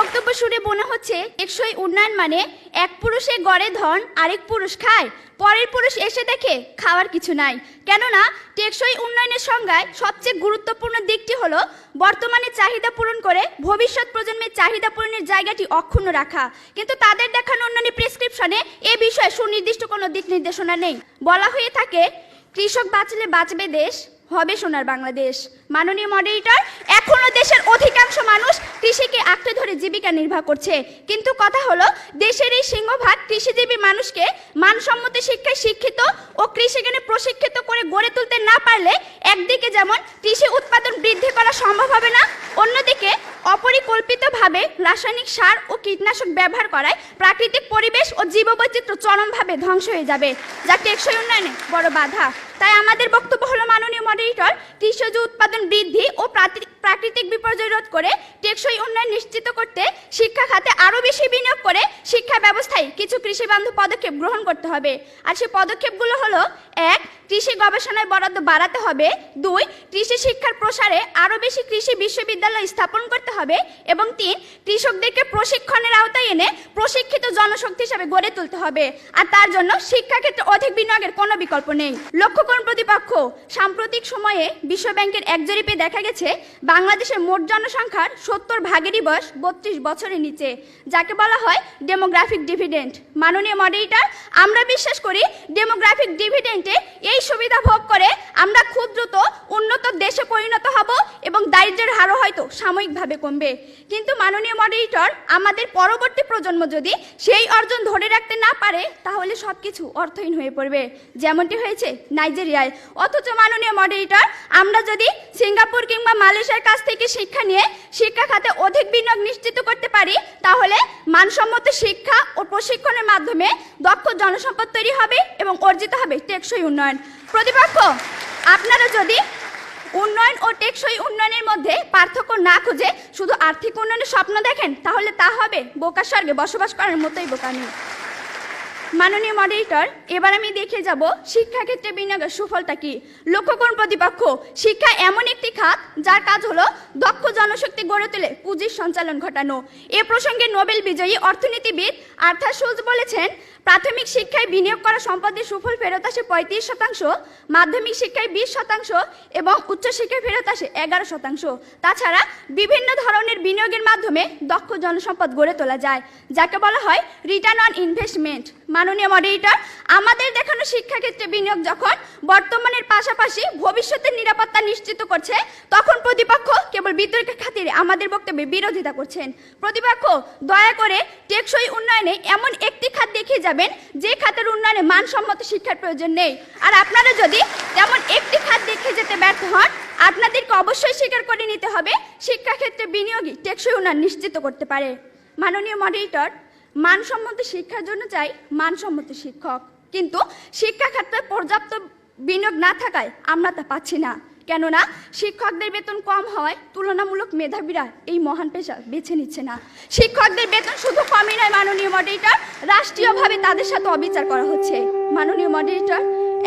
বক্তব্য শুনে মনে হচ্ছে টেকসই উন্নয়ন মানে এক পুরুষে গড়ে ধন আরেক পুরুষ খায়, পরের পুরুষ এসে দেখে খাওয়ার কিছু নাই। কেননা টেকসই উন্নয়নের সংজ্ঞায় সবচেয়ে গুরুত্বপূর্ণ দিকটি হলো বর্তমানে চাহিদা পূরণ করে ভবিষ্যৎ প্রজন্মের চাহিদা পূরণের জায়গাটি অক্ষুণ্ণ রাখা। কিন্তু তাদের দেখানো উন্নয়নের প্রেসক্রিপশনে এ বিষয়ে সুনির্দিষ্ট কোনো দিক নির্দেশনা নেই। বলা হয়ে থাকে কৃষক বাঁচলে বাঁচবে দেশ, হবে সোনার বাংলাদেশ। মাননীয় মডারেটর, এখনো দেশের অধিকাংশ মানুষ কৃষিকে আঁকড়ে ধরে জীবিকা নির্বাহ করছে, কিন্তু কথা হলো দেশের এই সিংহভাগ কৃষিজীবী মানুষকে মানসম্মত শিক্ষায় শিক্ষিত ও কৃষিজ্ঞানে প্রশিক্ষিত করে গড়ে তুলতে না পারলে একদিকে যেমন কৃষি উৎপাদন বৃদ্ধি করা সম্ভব হবে না, অন্যদিকে অপরিকল্পিতভাবে রাসায়নিক সার ও কীটনাশক ব্যবহার করায় প্রাকৃতিক পরিবেশ ও জীববৈচিত্র্য চরমভাবে ধ্বংস হয়ে যাবে, যা টেকসই উন্নয়নে বড় বাধা। তাই আমাদের বক্তব্য হলো মাননীয় মডারেটর, কৃষিজ উৎপাদন বৃদ্ধি ও প্রাকৃতিক বিপর্যয় রোধ করে টেকসই উন্নয়ন নিশ্চিত করতে শিক্ষা খাতে আরও বেশি বিনিয়োগ করে শিক্ষা ব্যবস্থায় কিছু কৃষিবান্ধব পদক্ষেপ গ্রহণ করতে হবে। আর সেই পদক্ষেপগুলো হলো: 1. কৃষি গবেষণায় বরাদ্দ বাড়াতে হবে। 2. কৃষি শিক্ষার প্রসারে আরও বেশি কৃষি বিশ্ববিদ্যালয় স্থাপন করতে হবে। এবং 3. কৃষকদেরকে প্রশিক্ষণের আওতায় এনে প্রশিক্ষিত জনশক্তি হিসাবে গড়ে তুলতে হবে। আর তার জন্য শিক্ষাক্ষেত্রে অধিক বিনিয়োগের কোনো বিকল্প নেই। লক্ষ্য করুন প্রতিপক্ষ, সাম্প্রতিক সময়ে বিশ্ব ব্যাংকের এক জরিপে দেখা গেছে বাংলাদেশের মোট জনসংখ্যার 70% বয়স 32 বছরের নিচে, যাকে বলা হয় ডেমোগ্রাফিক ডিভিডেন্ড। মাননীয় মডারেটর, আমরা বিশ্বাস করি ডেমোগ্রাফিক ডিভিডেন্টে এই সুবিধা ভোগ করে আমরা খুব দ্রুত উন্নত দেশে পরিণত হব এবং দারিদ্র্যের হারও হয়তো সাময়িকভাবে কমবে। কিন্তু মাননীয় মডারেটর, আমাদের পরবর্তী প্রজন্ম যদি সেই অর্জন ধরে রাখতে না পারে তাহলে সবকিছু অর্থহীন হয়ে পড়বে, যেমনটি হয়েছে নাইজেরিয়ায়। অথচ মাননীয় মডারেটর, আমরা যদি সিঙ্গাপুর কিংবা মালয়েশিয়ার কাছ থেকে শিক্ষা নিয়ে শিক্ষা খাতে অধিক বিনিয়োগ নিশ্চিত করতে পারি, তাহলে মানসম্মত শিক্ষা ও প্রশিক্ষণের মাধ্যমে দক্ষ জনসম্পদ তৈরি হবে এবং অর্জিত হবে টেকসই উন্নয়ন। প্রতিপক্ষ, আপনারা যদি উন্নয়ন ও টেকসই উন্নয়নের মধ্যে পার্থক্য না খুঁজে শুধু আর্থিক উন্নয়নের স্বপ্ন দেখেন, তাহলে তা হবে বোকা স্বর্গে বসবাস করার মতোই বোকামি। মাননীয় মডারেটর, এবার আমি দেখে যাব শিক্ষাক্ষেত্রে বিনিয়োগের সুফলটা কি। লক্ষ্য করুন প্রতিপক্ষ, শিক্ষা এমন একটি খাত যার কাজ হলো দক্ষ জনশক্তি গড়ে তুলে পুঁজির সঞ্চালন ঘটানো। এ প্রসঙ্গে নোবেল বিজয়ী অর্থনীতিবিদ আর্থার শুলজ বলেছেন, প্রাথমিক শিক্ষায় বিনিয়োগ করা সম্পদের সুফল ফেরত আসে 35%, মাধ্যমিক শিক্ষায় 20% এবং উচ্চশিক্ষায় ফেরত আসে 11%। তাছাড়া বিভিন্ন ধরনের বিনিয়োগের মাধ্যমে দক্ষ জনসম্পদ গড়ে তোলা যায়, যাকে বলা হয় রিটার্ন অন ইনভেস্টমেন্ট। মাননীয় মডারেটর, আমাদের দেখানো শিক্ষাক্ষেত্রে বিনিয়োগ যখন বর্তমানের পাশাপাশি ভবিষ্যতের নিরাপত্তা নিশ্চিত করছে, তখন প্রতিপক্ষ কেবল বিতর্কের খাতিরে আমাদের বক্তব্যে বিরোধিতা করছেন। প্রতিপক্ষ, দয়া করে টেকসই উন্নয়নে এমন একটি খাত দেখিয়ে যাবেন যে খাতের উন্নয়নে মানসম্মত শিক্ষার প্রয়োজন নেই। আর আপনারা যদি তেমন একটি খাত দেখিয়ে যেতে ব্যর্থ হন, আপনাদেরকে অবশ্যই স্বীকার করে নিতে হবে শিক্ষাক্ষেত্রে বিনিয়োগই টেকসই উন্নয়ন নিশ্চিত করতে পারে। মাননীয় মডারেটর, মানসম্মত শিক্ষার জন্য চাই মানসম্মত শিক্ষক, কিন্তু শিক্ষা খাতে পর্যাপ্ত বিনিয়োগ না থাকায় আমরা তা পাচ্ছি না। কেননা শিক্ষকদের বেতন কম হওয়ায় তুলনামূলক মেধাবীরা এই মহান পেশা বেছে নিচ্ছে না। শিক্ষকদের বেতন শুধু কমই নয় মাননীয় মডারেটর, রাষ্ট্রীয়ভাবে তাদের সাথে অবিচার করা হচ্ছে। মাননীয় মডারেটর,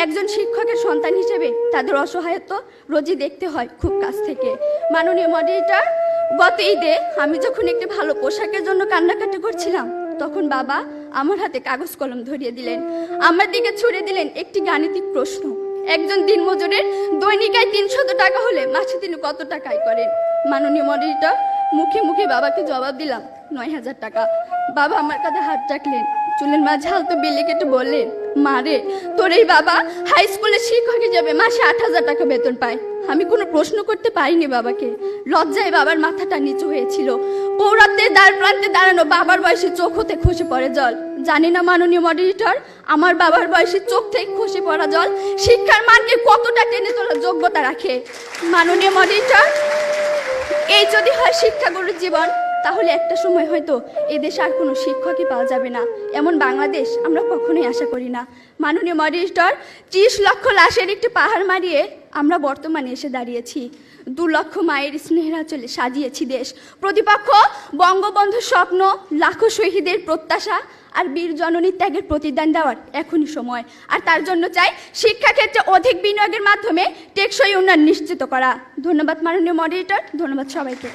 একজন শিক্ষকের সন্তান হিসেবে তাদের অসহায়ত্ব রোজই দেখতে হয় খুব কাছ থেকে। মাননীয় মডারেটর, গত ঈদে আমি যখন একটি ভালো পোশাকের জন্য কান্নাকাটি করছিলাম, তখন বাবা আমার হাতে কাগজ কলম ধরিয়ে দিলেন, আমার দিকে ছুড়ে দিলেন একটি গাণিতিক প্রশ্ন। একজন দিনমজুরের দৈনিক আয় 300 টাকা হলে মাসে তিনি কত টাকা আয় করেন? মাননীয় মডারেটর, মুখে মুখে বাবাকে জবাব দিলাম 9000 টাকা। বাবা আমার কাঁধে হাত রাখলেন, চুলের মাঝে হালতো বিলি কেটে বললেন, মা রে, তোর এই বাবা হাই স্কুলের শিক্ষক হিসেবে মাসে 8000 টাকা বেতন পায়। আমি কোনো প্রশ্ন করতে পারিনি বাবাকে, লজ্জায় বাবার মাথাটা নিচু হয়েছিল। পৌরত্বের দ্বার প্রান্তে দাঁড়ানো বাবার বয়সে চোখ হতে খসে পড়ে জল। জানি না মাননীয় মডারেটর, আমার বাবার বয়সে চোখ থেকে খসে পড়া জল শিক্ষার মানকে কতটা টেনে তোলার যোগ্যতা রাখে। মাননীয় মডারেটর, এই যদি হয় শিক্ষাগুরুর জীবন, তাহলে একটা সময় হয়তো এদেশে আর কোনো শিক্ষকই পাওয়া যাবে না। এমন বাংলাদেশ আমরা কখনোই আশা করি না। মাননীয় মডারেটর, 30 লক্ষ লাশের একটি পাহাড় মারিয়ে আমরা বর্তমানে এসে দাঁড়িয়েছি। 2 লক্ষ মায়ের স্নেহের আঁচলে সাজিয়েছি দেশ। প্রতিপক্ষ, বঙ্গবন্ধুর স্বপ্ন, লাখো শহীদের প্রত্যাশা আর বীর জননীর ত্যাগের প্রতিদান দেওয়ার এখনই সময়। আর তার জন্য চাই শিক্ষাক্ষেত্রে অধিক বিনিয়োগের মাধ্যমে টেকসই উন্নয়ন নিশ্চিত করা। ধন্যবাদ মাননীয় মডারেটর, ধন্যবাদ সবাইকে।